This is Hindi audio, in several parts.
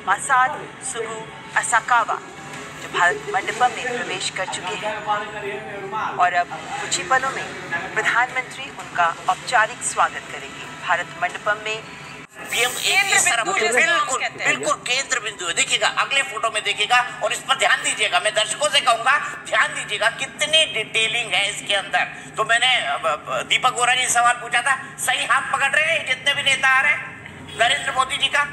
मासाद सुगु असाकावा जो भारत मंडपम में प्रवेश कर चुके हैं और अब कुछ ही पलों में प्रधानमंत्री उनका औपचारिक स्वागत करेंगे। भारत मंडपम में पीएम बिल्कुल केंद्र बिंदु है। देखिएगा अगले फोटो में देखिएगा और इस पर ध्यान दीजिएगा। मैं दर्शकों से कहूंगा ध्यान दीजिएगा कितनी डिटेलिंग है इसके अंदर। तो मैंने दीपक वोरा जी सवाल पूछा था, सही हाथ पकड़ रहे हैं जितने भी नेता आ रहे हैं नरेंद्र मोदी जी का?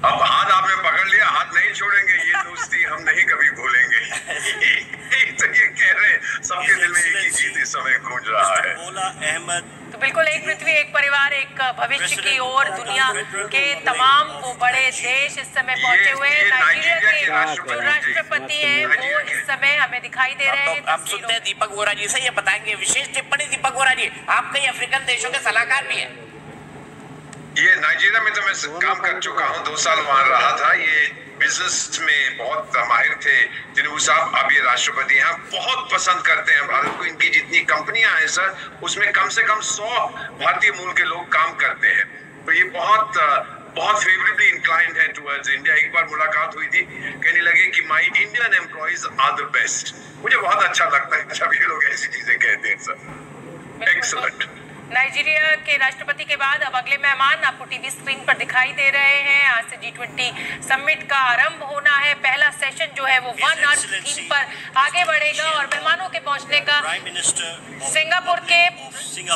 अब हाथ आपने पकड़ लिया, हाथ नहीं छोड़ेंगे। ये दोस्ती हम नहीं कभी भूलेंगे। तो ये कह रहे हैं सबके दिल में एक ही चीज इस समय गूंज रहा है। अहमद तो बिल्कुल एक पृथ्वी एक परिवार एक भविष्य की ओर दुनिया के तमाम वो बड़े देश इस समय पहुंचे हुए हैं। नाइजीरिया के जो राष्ट्रपति हैं वो इस समय हमें दिखाई दे रहे हैं। हम सुनते हैं दीपक वोरा जी से, ये बताएंगे विशेष टिप्पणी। दीपक वोरा जी, आप कई अफ्रीकन देशों के सलाहकार भी हैं। ये नाइजीरिया में तो मैं काम कर चुका हूँ, 2 साल वहां रहा था। ये बिजनेस में बहुत माहिर थे। तिनुबू साहब अब ये राष्ट्रपति हैं, बहुत पसंद करते हैं भारत को। इनकी जितनी कंपनियां हैं सर, उसमें कम से कम 100 भारतीय मूल के लोग काम करते हैं। तो ये बहुत फेवरेबली इंक्लाइंड है टुवर्ड्स इंडिया। एक बार मुलाकात हुई थी, कहने लगे कि my Indian employees are the best. मुझे बहुत अच्छा लगता है जब ये लोग ऐसी चीजें कहते हैं सर। एक्सीलेंट। नाइजीरिया के राष्ट्रपति के बाद अब अगले मेहमान आपको टीवी स्क्रीन पर दिखाई दे रहे हैं। आज से G20 समिट का आरंभ होना है। पहला सेशन जो है वो वन अर्थ थीम पर आगे बढ़ेगा और मेहमानों के पहुंचने का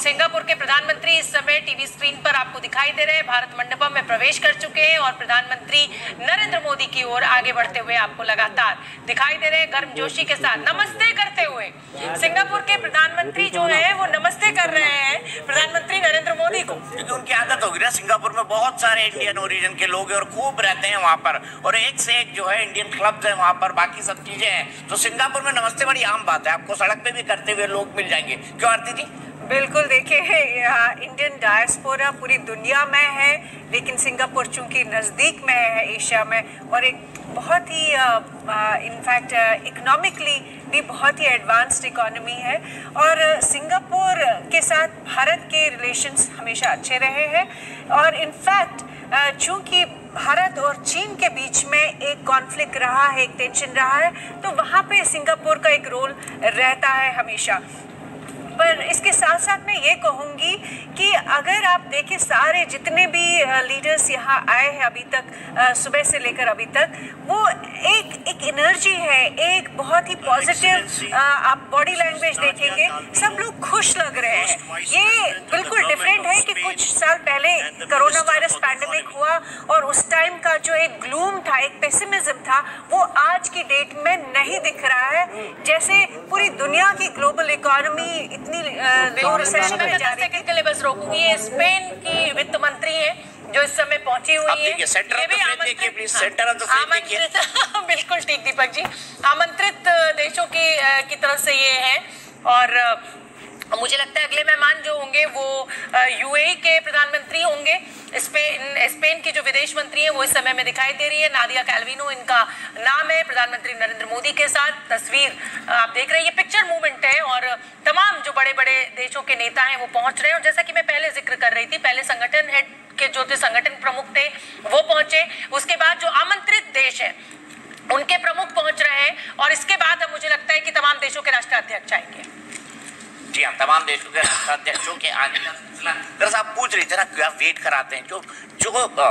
सिंगापुर के प्रधानमंत्री इस समय टीवी स्क्रीन पर आपको दिखाई दे रहे हैं। भारत मंडपम में प्रवेश कर चुके हैं और प्रधानमंत्री नरेंद्र मोदी की ओर आगे बढ़ते हुए आपको लगातार दिखाई दे रहे हैं। गर्मजोशी के साथ नमस्ते करते हुए सिंगापुर के प्रधानमंत्री जो है वो नमस्ते कर रहे हैं प्रधानमंत्री नरेंद्र मोदी को, क्योंकि उनकी आदत होगी ना। सिंगापुर में बहुत सारे इंडियन ओरिजिन के लोग हैं और खूब रहते हैं वहाँ पर, और एक से एक जो है इंडियन क्लब्स हैं वहाँ पर, बाकी सब चीजें हैं। तो सिंगापुर में नमस्ते बड़ी आम बात है, आपको सड़क पे भी करते हुए लोग मिल जाएंगे। क्यों आरती जी? बिल्कुल, देखिए इंडियन डायस्पोरा पूरी दुनिया में है, लेकिन सिंगापुर चूंकि नज़दीक में है एशिया में और एक बहुत ही इनफैक्ट इकोनॉमिकली भी बहुत ही एडवांस्ड इकोनॉमी है और सिंगापुर के साथ भारत के रिलेशंस हमेशा अच्छे रहे हैं। और इनफैक्ट चूंकि भारत और चीन के बीच में एक कॉन्फ्लिक्ट रहा है, एक टेंशन रहा है, तो वहाँ पे सिंगापुर का एक रोल रहता है हमेशा। पर इसके साथ साथ मैं ये कहूँगी कि अगर आप देखें सारे जितने भी लीडर्स यहाँ आए हैं अभी तक, सुबह से लेकर अभी तक, वो एक एनर्जी है, एक बहुत ही पॉजिटिव आप बॉडी लैंग्वेज देखेंगे, सब लोग खुश लग रहे हैं। ये बिल्कुल डिफरेंट है कि कुछ साल पहले कोरोना वायरस पैंडेमिक हुआ और उस टाइम का जो एक ग्लूम था, एक पेसिमिज्म था, वो आज की डेट में नहीं दिख रहा है। जैसे पूरी दुनिया की ग्लोबल इकोनॉमी इतनी लो रिसेशन में जा रही है। के लिए बस रोकूंगी, ये स्पेन की वित्त मंत्री हैं जो इस समय पहुंची हुई है। ये भी आमंत्रित बिल्कुल ठीक दीपक जी, आमंत्रित देशों की तरफ से ये है। और मुझे लगता है अगले मेहमान जो होंगे वो यूएई के प्रधानमंत्री होंगे। स्पेन की जो विदेश मंत्री हैं वो इस समय में दिखाई दे रही है, नादिया कैल्विनो इनका नाम है। प्रधानमंत्री नरेंद्र मोदी के साथ तस्वीर आप देख रहे हैं, ये पिक्चर मूवमेंट है और तमाम जो बड़े बड़े देशों के नेता हैं वो पहुंच रहे हैं। और जैसा कि मैं पहले जिक्र कर रही थी, पहले संगठन हेड के जो थे संगठन प्रमुख थे वो पहुंचे, उसके बाद जो आमंत्रित देश है उनके प्रमुख पहुंच रहे हैं और इसके बाद अब मुझे लगता है कि तमाम देशों के राष्ट्राध्यक्ष आएंगे। जी हाँ, तमाम देशों के राष्ट्राध्यक्षों के आने का सिलसिला दरअसल आप पूछ रही थी ना, क्या वेट कराते हैं जो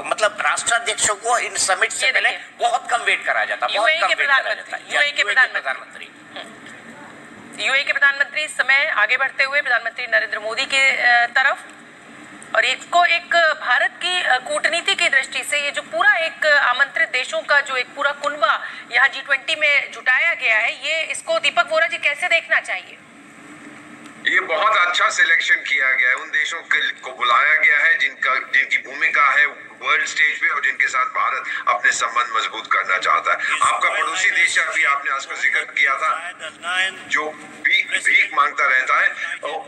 मतलब राष्ट्राध्यक्षों को इन समिट से पहले बहुत कम वेट कराया जाता है। यूएई के प्रधानमंत्री इस समय आगे बढ़ते हुए प्रधानमंत्री नरेंद्र मोदी के तरफ, और इसको एक भारत की कूटनीति की दृष्टि से ये जो पूरा एक आमंत्रित देशों का जो एक पूरा कुनबा यहाँ G20 में जुटाया गया है, ये इसको दीपक वोरा जी कैसे देखना चाहिए? ये बहुत अच्छा सिलेक्शन किया गया है। उन देशों को बुलाया गया है जिनकी भूमिका है वर्ल्ड स्टेज पे और जिनके साथ भारत अपने संबंध मजबूत करना चाहता है। आपका पड़ोसी देश अभी आपने आज का जिक्र किया था, जो भीख मांगता रहता है,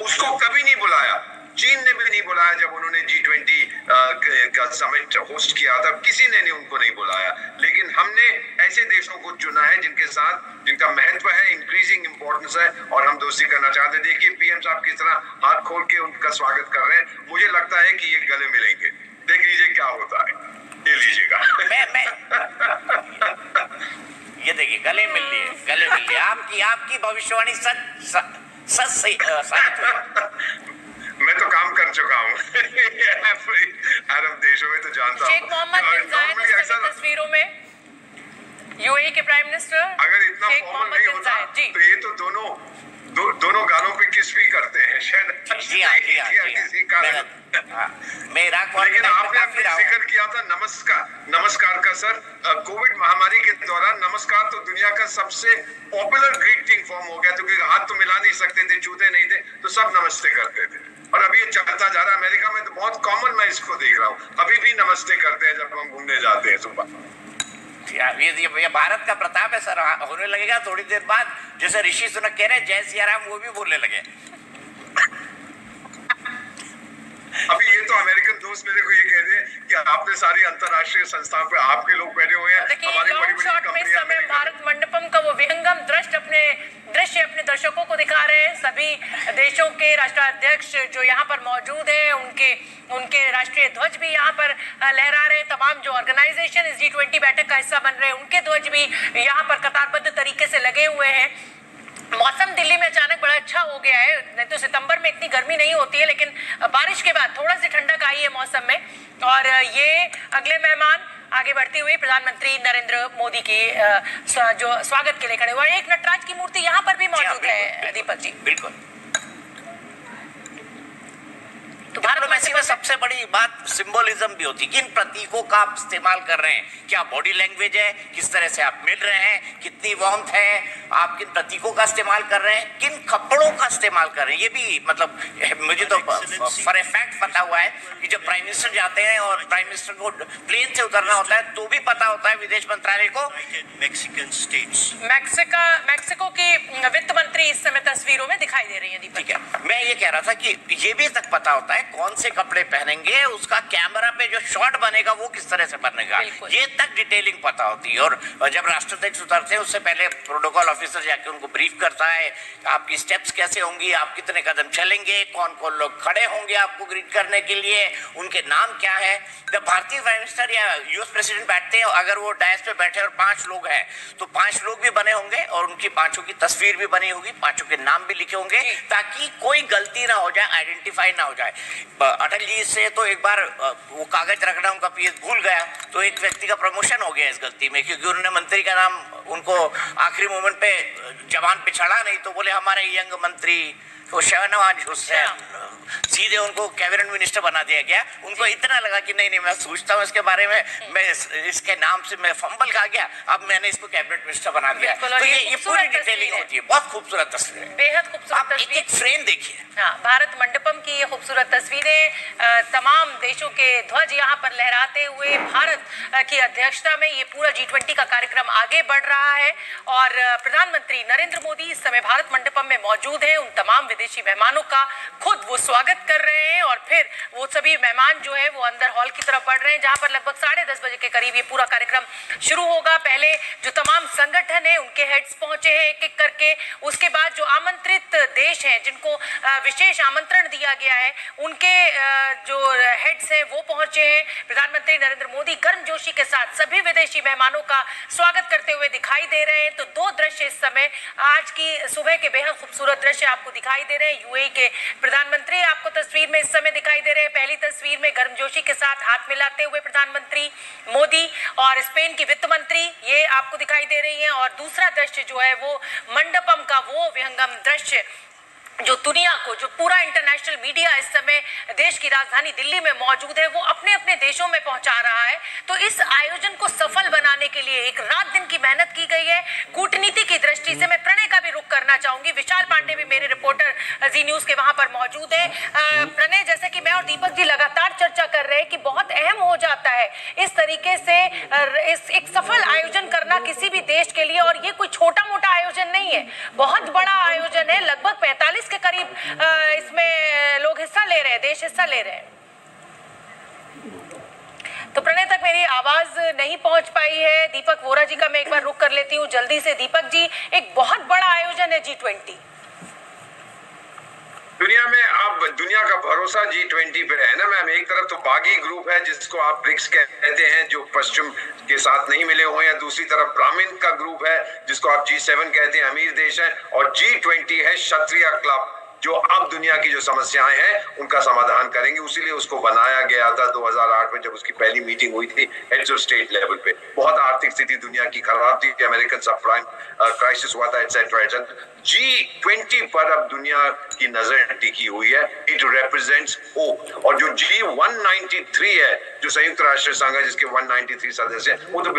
उसको कभी नहीं बुलाया। चीन ने भी नहीं बुलाया जब उन्होंने G20 का समिट होस्ट किया था, किसी ने उनको नहीं बुलाया। लेकिन हमने ऐसे देशों को चुना है जिनका महत्व है, इंक्रीजिंग इंपॉर्टेंस है और हम दोस्ती करना चाहते हैं। देखिए पीएम साहब किस तरह हाथ खोल के उनका स्वागत कर रहे हैं। मुझे लगता है कि ये गले मिलेंगे। देख लीजिए क्या होता है, ले लीजिएगा। मैं गले मिल लिए आपकी भविष्यवाणी सच सही साबित हुई। मैं तो काम कर चुका हूँ अरब देशों में, तो जानता हूँ। शेख मोहम्मद बिन जायद इस समय तस्वीरों में, यूएई के प्राइम मिनिस्टर अगर इतना फॉर्मल नहीं होता तो ये तो दोनों गालों पे किस भी करते हैं शायद। जी हाँ, किसी कारण। लेकिन आपने अपने जिक्र किया था नमस्कार का सर। कोविड महामारी के दौरान नमस्कार तो दुनिया का सबसे पॉपुलर ग्रीटिंग फॉर्म हो गया, क्योंकि हाथ तो मिला नहीं सकते थे, छूते नहीं थे, तो सब नमस्ते करते थे। और अभी ये चलता जा रहा है। अमेरिका में तो बहुत कॉमन, मैं इसको देख रहा हूँ, अभी भी नमस्ते करते हैं जब हम घूमने जाते हैं सुबह। ये भारत का प्रताप है सर। होने लगेगा थोड़ी देर बाद, जैसे ऋषि सुनक कह रहे हैं जय सिया राम, वो भी बोलने लगे। अभी ये तो अमेरिकन दोस्त मेरे को ये कह रहे हैं कि आपने सारी अंतर्राष्ट्रीय संस्थाओं पे आपके लोग बैठे हुए हैं, हमारी बड़ी कंपनियां। भारत मंडपम का वो विहंगम दृश्य अपने दर्शकों को दिखा रहे हैं। सभी देशों के राष्ट्राध्यक्ष जो यहाँ पर मौजूद हैं, उनके राष्ट्रीय ध्वज भी यहाँ पर लहरा रहे हैं। तमाम जो ऑर्गेनाइजेशन इस G20 बैठक का हिस्सा बन रहे हैं, उनके ध्वज भी यहाँ पर कतारबद्ध तरीके से लगे हुए हैं। मौसम दिल्ली में अचानक बड़ा अच्छा हो गया है। नहीं तो सितंबर में इतनी गर्मी नहीं होती है, लेकिन बारिश के बाद थोड़ा सी ठंडक आई है मौसम में। और ये अगले मेहमान आगे बढ़ते हुए प्रधानमंत्री नरेंद्र मोदी के जो स्वागत के लिए खड़े हुए। एक नटराज की मूर्ति यहाँ पर भी मौजूद है दीपक जी। बिल्कुल। तो डिप्लोमेसी में सबसे बड़ी बात सिंबोलिज्म भी होती है। किन प्रतीकों का आप इस्तेमाल कर रहे हैं, क्या बॉडी लैंग्वेज है, किस तरह से आप मिल रहे हैं, कितनी वार्मथ है, आप किन प्रतीकों का इस्तेमाल कर रहे हैं, किन कपड़ों का इस्तेमाल कर रहे हैं। ये भी मतलब मुझे तो फॉर ए फैक्ट पता हुआ है कि जब प्राइम मिनिस्टर जाते हैं और प्राइम मिनिस्टर को प्लेन से उतरना होता है तो भी पता होता है विदेश मंत्रालय को। मैक्सिको की वित्त मंत्री इस समय तस्वीरों में दिखाई दे रही है दीपक। ठीक है, मैं ये कह रहा था कि ये भी तक पता होता है कौन से कपड़े पहनेंगे, उसका कैमरा पे जो शॉट बनेगा वो किस तरह से बनेगा, ये तक डिटेलिंग पता होती है। और जब राष्ट्राध्यक्ष उतरते हैं उससे पहले प्रोटोकॉल ऑफिसर जाके उनको ब्रीफ करता है, आपकी स्टेप्स कैसे होंगी, आप कितने कदम चलेंगे, कौन कौन लोग खड़े होंगे आपको ग्रीट करने के लिए, उनके नाम क्या है। जब भारतीय प्राइम मिनिस्टर या यूएस प्रेसिडेंट बैठते हैं, अगर वो डायस पे बैठे और 5 लोग हैं तो 5 लोग भी बने होंगे और उनकी 5 की तस्वीर भी बनी होगी, 5 के नाम भी लिखे होंगे, ताकि कोई गलती ना हो जाए, आइडेंटिफाई ना हो जाए। अटल जी से तो एक बार वो कागज रखना उनका पीएस भूल गया, तो एक व्यक्ति का प्रमोशन हो गया इस गलती में, क्योंकि उन्होंने मंत्री का नाम उनको आखिरी मोमेंट पे जवान पे चढ़ा नहीं, तो बोले हमारे यंग मंत्री तो शहनवाज हुसैन, सीधे उनको कैबिनेट मिनिस्टर बना दिया गया। उनको इतना लगा कि नहीं मैं सोचता हूँ इसके बारे में, मैं इसके नाम से मैं फंबल खा गया, अब मैंने इसको कैबिनेट मिनिस्टर बना दिया। तो ये पूरी डिटेलिंग होती है, बहुत खूबसूरत तस्वीर है, बेहद खूबसूरत तस्वीर। एक फ्रेम देखिए। हाँ, भारत मंडपम की ये खूबसूरत तस्वीरें, तमाम देशों के ध्वज यहाँ पर लहराते हुए भारत की अध्यक्षता में ये पूरा G20 का कार्यक्रम आगे बढ़ रहा है। और प्रधानमंत्री नरेंद्र मोदी इस समय भारत मंडपम में मौजूद है। उन तमाम विदेशी मेहमानों का खुद वो स्वागत कर रहे हैं और फिर वो सभी मेहमान जो है वो अंदर हॉल की तरफ बढ़ रहे हैं, जहां पर लगभग 10:30 बजे के करीब ये पूरा कार्यक्रम शुरू होगा। पहले जो तमाम संगठन है उनके हेड्स पहुंचे हैं एक एक करके, उसके बाद जो आमंत्रित देश हैं जिनको विशेष आमंत्रण दिया गया है उनके जो हेड्स हैं वो पहुंचे हैं। प्रधानमंत्री नरेंद्र मोदी गर्मजोशी के साथ सभी विदेशी मेहमानों का स्वागत करते हुए दिखाई दे रहे हैं। तो 2 दृश्य इस समय आज की सुबह के बेहद खूबसूरत दृश्य आपको दिखाई दे रहे हैं। यूएई के प्रधानमंत्री आपको तस्वीर में इस समय दिखाई दे रहे हैं। पहली तस्वीर में गर्मजोशी के साथ हाथ मिलाते हुए प्रधानमंत्री मोदी और स्पेन की वित्त मंत्री ये आपको दिखाई दे रही हैं। और दूसरा दृश्य जो है वो मंडपम का वो विहंगम दृश्य जो दुनिया को, जो पूरा इंटरनेशनल मीडिया इस समय देश की राजधानी दिल्ली में मौजूद है वो अपने अपने देशों में पहुंचा रहा है। तो इस आयोजन को सफल बनाने के लिए एक रात दिन की मेहनत की गई है कूटनीति की दृष्टि से। मैं प्रणय का भी रुख करना चाहूंगी, विशाल पांडे भी मेरे रिपोर्टर जी न्यूज के वहां पर मौजूद है। प्रणय, जैसे कि मैं और दीपक जी लगातार चर्चा कर रहे हैं कि बहुत अहम हो जाता है इस तरीके से एक सफल आयोजन करना किसी भी देश के लिए, और ये कोई छोटा मोटा आयोजन नहीं है, बहुत बड़ा आयोजन है। लगभग 45 के करीब इसमें लोग हिस्सा ले रहे हैं, देश हिस्सा ले रहे हैं। तो प्रणय तक मेरी आवाज नहीं पहुंच पाई है। दीपक वोरा जी का मैं एक बार रुख कर लेती हूँ जल्दी से। दीपक जी, एक बहुत बड़ा आयोजन है G20। दुनिया में अब दुनिया का भरोसा G20 पे है ना मैम। एक तरफ तो बागी ग्रुप है जिसको आप ब्रिक्स कहते हैं, जो पश्चिम के साथ नहीं मिले हुए हैं, दूसरी तरफ ब्राह्मण का ग्रुप है जिसको आप G7 कहते हैं, अमीर देश है, और G20 है क्षत्रिय क्लब, जो अब दुनिया की जो समस्याएं हैं उनका समाधान करेंगे। उसीलिए उसको बनाया गया था 2008 में, जब उसकी पहली मीटिंग हुई थी हेड्स ऑफ स्टेट लेवल पे। बहुत आर्थिक स्थिति दुनिया की खराब थी, अमेरिकन सब प्राइम क्राइसिस हुआ था, एटसेट्रा एटसेट्रा। G20 पर अब दुनिया की नजर टिकी हुई है। It represents hope. और जो G193 है, जो संयुक्त राष्ट्र संघ है जिसके 193 सदस्य हैं, वो तो